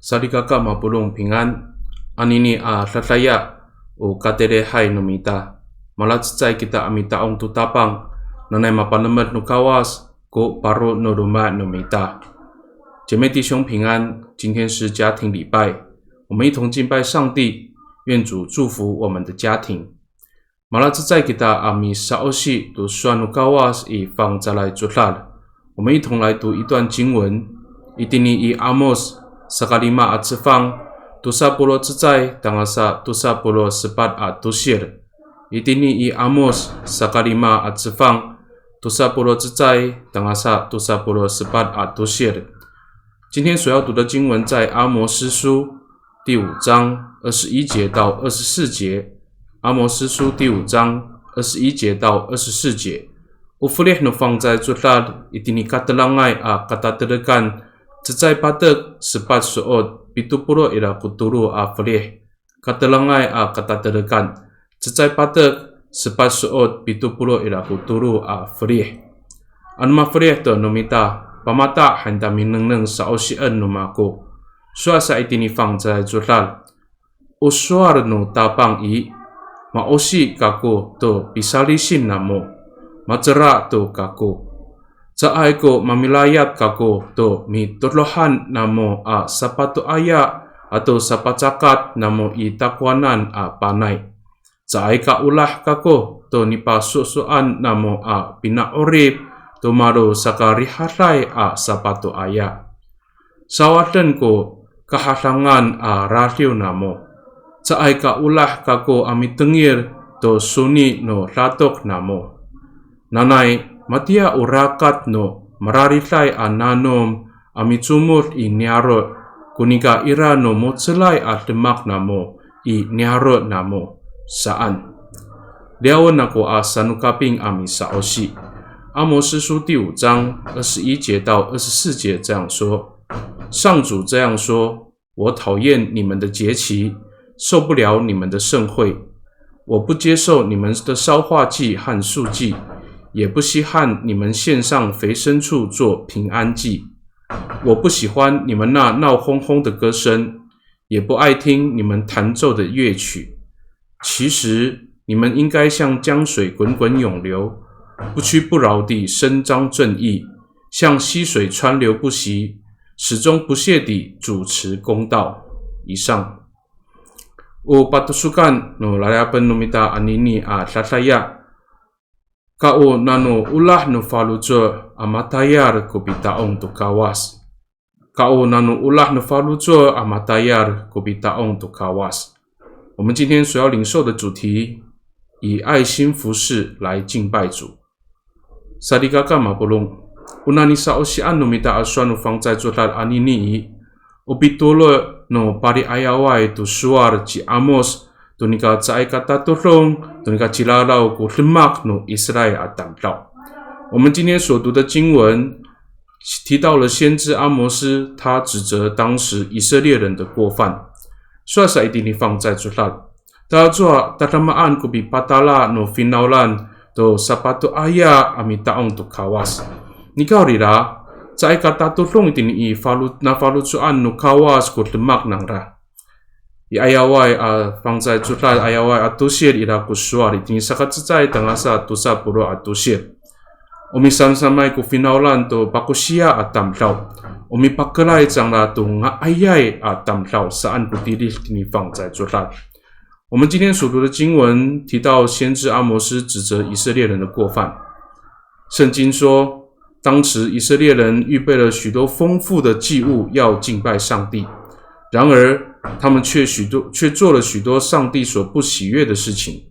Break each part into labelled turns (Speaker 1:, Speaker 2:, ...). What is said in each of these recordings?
Speaker 1: 萨利嘎嘎马布隆平安，阿尼尼阿拉拉亚，o katele hai no mita. Malat sai kita amita ong tutapang, nanay mapalamat no kawas, go paro no ruma no mita. 姐妹弟兄平安，今天是家庭礼拜，我们一同敬拜上帝，愿主祝福我们的家庭。Malat sai kita ami saosi tu suanu kawas i fang zalai jutlat， 我们一同来读一段经文，一定以Amos sakalima at sefang tusa puluh cecai tangasa tusa puluh sepat at tusir. Itini i Amos sakalima at sefang tusa puluh cecai tangasa tusa puluh sepat at tusir。 今天所要读的经文在阿摩司书第5章21节到24节。阿摩司书第5章21节到24节。Ufleh no fang在jutlat itini katalangai a katatelekan cecai patek sepat suot pitupuro ila kuturu a fleh katalangai a katatelekan cecai patek sepat suot pitupuro ila kuturu a fleh. Anma fleh to nomita pamata handa mineng saosian nomako suasa itini fang在jutlat usuar no tapang i maosi kako to pisalisin namo macera to kako Saay ko mamilayat kako to mitutlohan namo a sapato aya ato sapacakat namo itakwanan a panay. Saay ka ulah kako to nipasusuan namo a pinaorip to maro sakarihalay a sapato aya. Sawatan ko kahalangan a rasyo namo. Saay ka ulah kako amitengir to suni no latok namo. Nanay matia urakat no mararilay ananom amitsumur i niarot kunika ira no motselay at lemak namo i niarot namo saan. Liawan ako sanukaping ami saosi. 阿摩司书第5章21节到24节这样说：上主这样说，我讨厌你们的节期，受不了你们的盛会，我不接受你们的烧化祭和素祭，也不稀罕你们献上肥牲畜做平安祭。我不喜欢你们那闹哄哄的歌声，也不爱听你们弹奏的乐曲。其实你们应该像江水滚滚涌流，不屈不挠地伸张正义，像溪水川流不息，始终不懈地主持公道。以上。O patusukan no lalaban no mita anini a tataya Kao nano ulah no falujo amatayar kubitaong tukawas. Kao nano ulah no falujo amatayar kubitaong tukawas. 我们今天所要领受的主题，以爱心服侍来敬拜主。Sadikaka mapulong unani saosian no mita aswanu fang在jutlat anini opitulo no pari ayawai tu suar ci Amos Tunika在kata tolong tunika cilalau ku lemak no Israel atang lao。 我们今天所读的经文提到了先知阿摩斯，他指责当时以色列人的过犯。说是一定放在这里，他说tatamaan ku bi patala no finaulan to sapato aya amitaong to kawas。 你告里啦，在kata tolong一定以na falutuan no kawas ku lemak nang ra。 I ayawai fang在jutlat ayawai atusir ila kusuar itini sakacecai tangasa tusa puro atusir. Omi samsamai ku finaulan to pakusia atamlau. Omi pakelai jangla to nga ayai atamlau saan ku diri tini fang在jutlat。 我们今天所读的经文提到先知阿摩斯指责以色列人的过犯。圣经说，当时以色列人预备了许多丰富的祭物要敬拜上帝，然而他们却做了许多上帝所不喜悦的事情。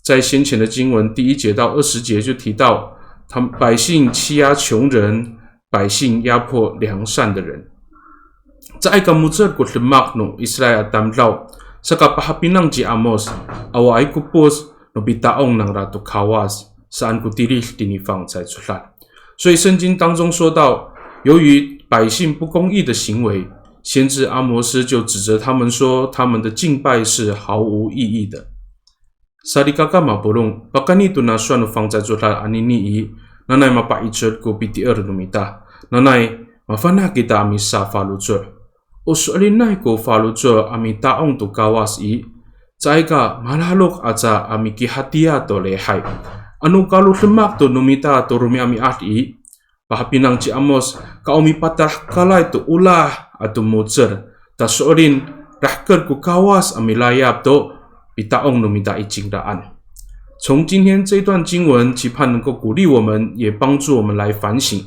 Speaker 1: 在先前的经文第1节到20节就提到，他们百姓欺压穷人，百姓压迫良善的人。在kamutsat ko lemak no Israel tamlaw sa kapahapinang ji Amos awai ko pos no bitaong ng rato kawas saan ko tiril tinifang在jutlat。 所以圣经当中说到，由于百姓不公义的行为，先知阿摩斯就指责他们说，他们的敬拜是毫无意义的。Sadikaka mapulong pakani tu na suanu fang在jutlat anini i nanay mapaichot ko pitier numita nanay mafana kita amisa faluchot Usulinay ko falujo ami taong tu kawas i. Zaiga malalok aja ami kihatia to lehay. Anu kalu lemak to numita to rumi ami i. Pahapinang ci amos kaumi patah kalay to ulah atau mujer. Ta sorin rahker ku kawas ami layap to bitaong numita i jingdaan. 从今天这段经文，期盼能够鼓励我们，也帮助我们来反省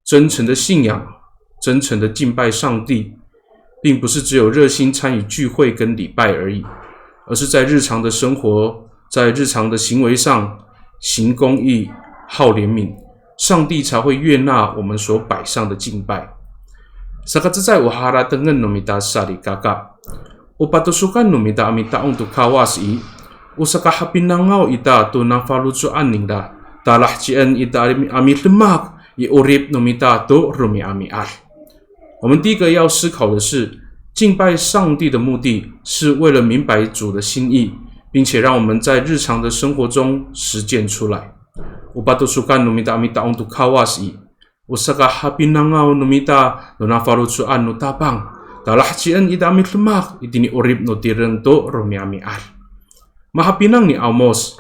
Speaker 1: 真诚的信仰、真诚的敬拜上帝，并不是只有热心参与聚会跟礼拜而已，而是在日常的生活、在日常的行为上行公义、好怜悯，上帝才会悦纳我们所摆上的敬拜。Sakatazay uharatengan numita sari kaka, upatusukan numita amita untuk kawas i. Usakahapinangaw ita to na falusuan ningda, talah cien ita ami lemak i urip numita to rumi ami al。我们第一个要思考的是，敬拜上帝的目的是为了明白主的心意，并且让我们在日常的生活中实践出来。Upatusukan numita amita untuk kawas i. Usakahapinangaw numita to na falusuan no tapang, talah cien ita ami lemak itini urip no tireng to rumi ami al。Mahapinang ni Amos,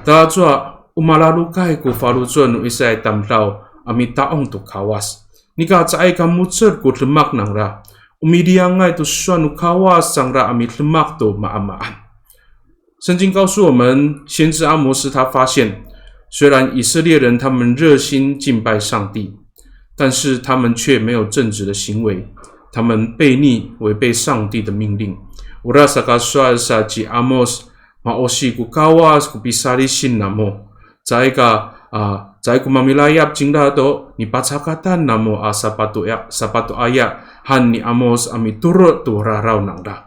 Speaker 1: tajwa umalalukay ko falujon no isay tamlaw ami taong to kawas. Nika caay kamutsur ko lemak nang ra, umidiangay to suan no kawas sang ra ami lemak to maamaan。圣经告诉我们，先知阿摩斯他发现，虽然以色列人他们热心敬拜上帝，但是他们却没有正直的行为，他们悖逆，违背上帝的命令。Urasaka suasa ji Amos。Maosi ku kawas ku pisari sin namo. Zaiga ku mamilayap jingda do ni pacakatan namo sapatu aya han ni Amos ami turut tu rarau nangda。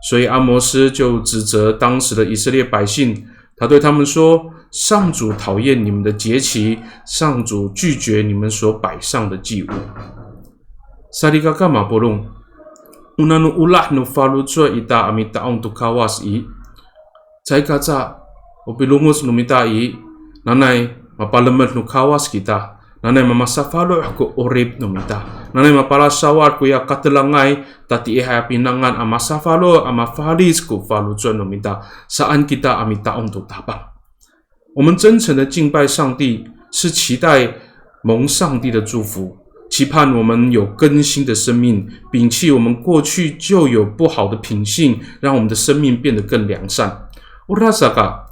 Speaker 1: 所以阿摩斯就指责当时的以色列百姓，他对他们说：上主讨厌你们的节期，上主拒绝你们所摆上的祭物。Sarigaka mapulung unanu ulah nu falujo ita ami taong tu kawas i。Saya kaca, opilungus numita i, nanay mapalamat no kawas kita, nanay mamasafalo ako orib numita, nanay mapalasawar ko ya katalangay, tati ihapinangan amasafalo amafalis ko falujon numita, saan kita amitaong tutapang。我们真诚的敬拜上帝，是期待蒙上帝的祝福，期盼我们有更新的生命，摒弃我们过去就有不好的品性，让我们的生命变得更良善。Urasaka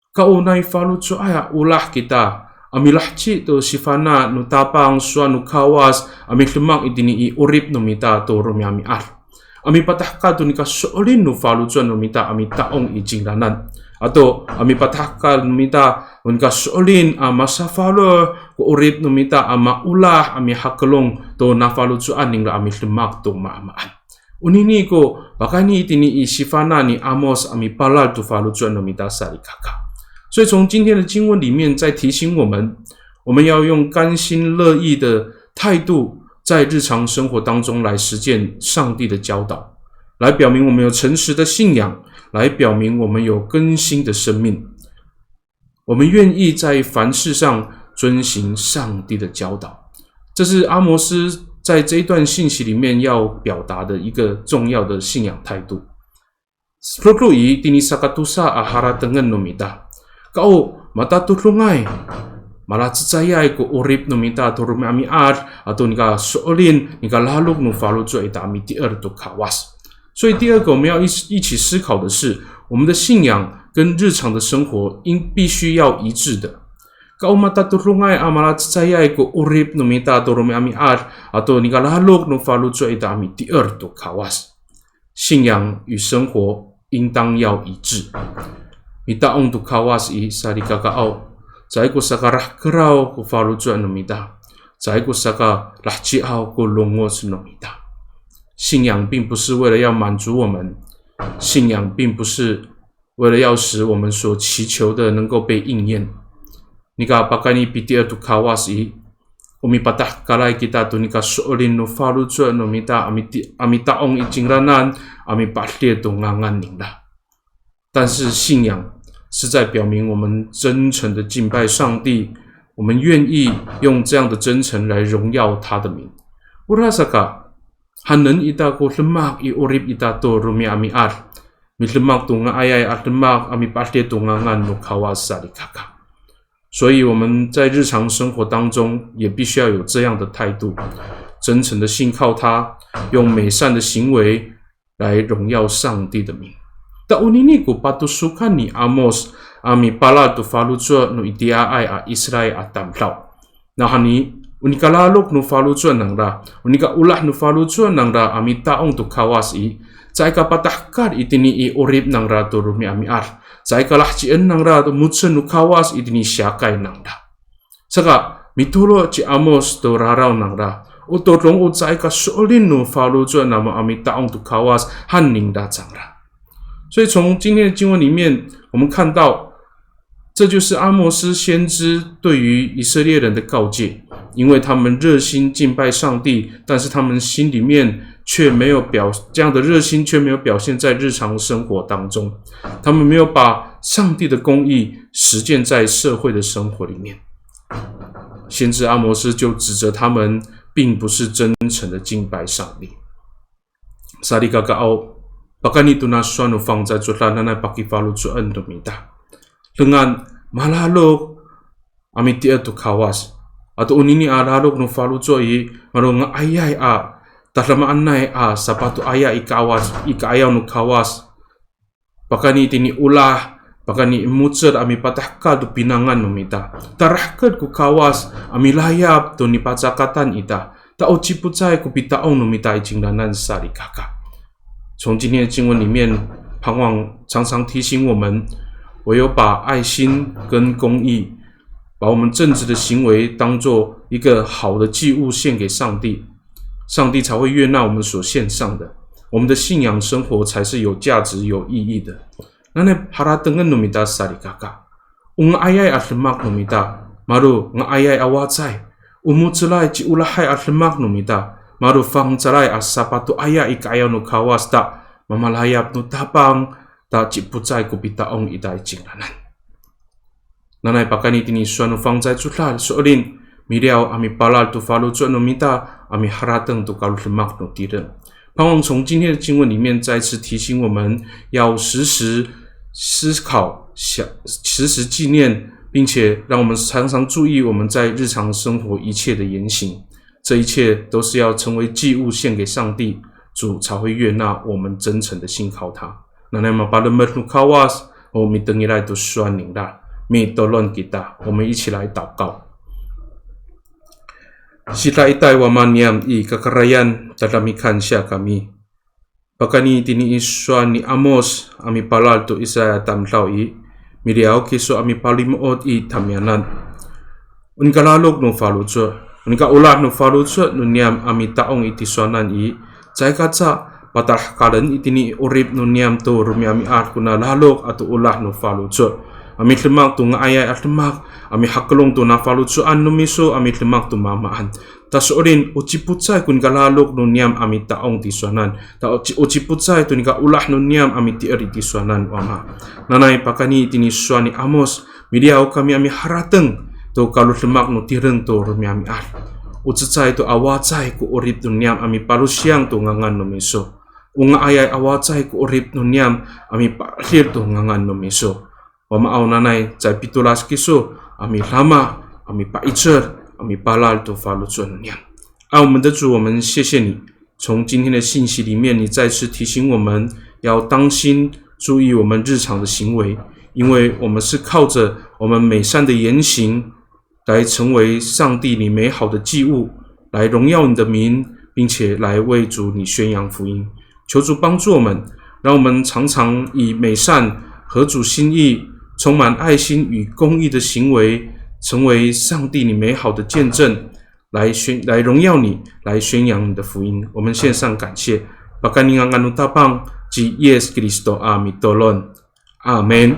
Speaker 1: kaunay falujo aya ulah kita amilahci to sifana no tapang suan no kawas ami lemak itini i urip no mita to rumi ami al ami patahka to nika soolin no falujo no mita ami taong i jingdanan atau ami patahka no mita nika soolin masafalo ko urip no mita ama ulah ami hakelong to na falujo aning la ami lemak to maamaan。Unini ko bakani itini i sifana ni Amos ami palal tu falujon no mita sari kaka。所以从今天的经文里面在提醒我们，我们要用甘心乐意的态度，在日常生活当中来实践上帝的教导，来表明我们有诚实的信仰，来表明我们有更新的生命。我们愿意在凡事上遵行上帝的教导。这是阿摩斯在这一段信息里面要表达的一个重要的信仰态度。Slului tini sakatusa ahara tengen numita. Kau mata tulungai malah cecayai ko urip numita turumi ami ar atau nika soolin nika laluk nu falujo ita ami dier tu kawas。所以第二个我们要一起思考的是，我们的信仰跟日常的生活必须要一致的。Kau mata tulungai amalat saya ko urip numita turumi ami ar atau nika laluk nu falujo ita ami dier tu kawas。信仰与生活应当要一致。Mita ong tu kawas i sari kakao, zai ko sakarah kerau ko falujo numita, zai ko saka lahci au ko longos numita。信仰并不是为了要满足我们，信仰并不是为了要使我们所祈求的能够被应验。Nika pakani pitir tu kawas i, umi patah kalai kita tu nika soolin no falujo no mita ami taong i jinglanan ami patlir tu ngangan ningla。但是信仰是在表明我们真诚的敬拜上帝，我们愿意用这样的真诚来荣耀他的名。Urasaka hanen ita ko lemak I urip ita to rumi ami ar mi lemak tu nga ayai ar lemak ami patle tu nga ngan no kawas sari kaka。所以我们在日常生活当中也必须要有这样的态度，真诚的信靠他，用美善的行为来荣耀上帝的名。Da unini ko patusukan ni Amos ami pala tu falutsua no itiaai a Israel atamlau. Na hani unika lalok no falutsua nangda, unika ulah no falutsua nangda ami taong tu kawas I, zai ka patahkar itini I urip nangda tu rumi ami ar, zai ka lahcien nangda tu mutsun no kawas itini syakai nangda. Saka mitulo ci Amos tu rarau nangda, utolong uzai ka solin no falutsua nama ami taong tu kawas hanning da zangra。所以从今天的经文里面，我们看到，这就是阿摩斯先知对于以色列人的告诫，因为他们热心敬拜上帝，但是他们心里面却没有这样的热心却没有表现在日常生活当中，他们没有把上帝的公义实践在社会的生活里面。先知阿摩斯就指责他们并不是真诚的敬拜上帝。萨利嘎嘎奥。Bahkan itu nasuanu fang za jutla nana paki falu zu endo mita. Dengan malalok ami tia tu kawas. Atau unini alalok no falu zu I marong ayai a tatlama anai a sapatu ayai kawas ika ayaw no kawas. Bahkan itini ulah bahkan ni mutsur ami patahka tu pinangan no mita. Tarahkat ku kawas ami layap tu ni pacakatan ita. Ta o cipucai ku pitaong no mita icingdanan sari kakak。从今天的经文里面，盼望常常提醒我们，唯有把爱心跟公义，把我们正直的行为当作一个好的祭物献给上帝，上帝才会悦纳我们所献上的，我们的信仰生活才是有价值、有意义的。那哈拉登恩努米达萨里嘎嘎，爱爱阿什马努米达，马路爱爱阿瓦在，木之来吉乌拉海阿什马努米达。Maru fang carai asapatu aya ikaya no kawas ta mamalayap no tapang ta cipucai kupita ong idai cinglanan. Nanai pakani tini suanu fang cai cutla soolin miriau ami palal tu falu cuan no mita ami harateng tu kalu lemak no tiren。盼望从今天的经文里面再次提醒我们，要时时思考、时时纪念，并且让我们常常注意我们在日常生活一切的言行。这一切都是要成为祭物献给上帝，主才会悦纳我们真诚的信靠他。那么把人们nu kawas，我们等一来都酸宁啦，米都乱给他，我们一起来祷告。Sila itay wamaniam I kakarayan talamikan siya kami. Pakani tini iswa ni Amos ami palal to Isaya tamlaw I, miriaw kiso ami palimuot I tamyanan. Unkalalog no falucho. Unika ulah no falutsut no niam ami taong itiswanan I, zai katsa patah kalen itini urip no niam to rumi ami ar kuna lalok atau ulah no falutsut. Ami lemak tu ngayai at lemak, ami hakelong tu na falutsuan no miso ami lemak tu mamaan. Tas orin uciputsai kun kalalok no niam ami taong tiswanan. Ta uciputsai tu nika ulah no niam ami tiari tiswanan wama. Nanai pakani itini swani Amos, midiaw kami ami harateng. To kalau lemak no tireng to rumi ami ar. Ucecai to awacai ku urip no niam ami palusyang to ngangan no miso. Unga ayay awacai ku urip no niam ami palir to ngangan no miso. Wamaaw nanay cai pitulas kiso ami lama ami paicer ami palal to falutsuan no niam。我们的主，我们谢谢你，从今天的信息里面，你再次提醒我们要当心注意我们日常的行为，因为我们是靠着我们美善的言行。来成为上帝你美好的祭物，来荣耀你的名，并且来为主你宣扬福音。求主帮助我们，让我们常常以美善、合主心意、充满爱心与公义的行为，成为上帝你美好的见证，来荣耀你，来宣扬你的福音。我们献上感谢。Pakaningan anutapang ji Yesus Kristo ami tolong. Amen.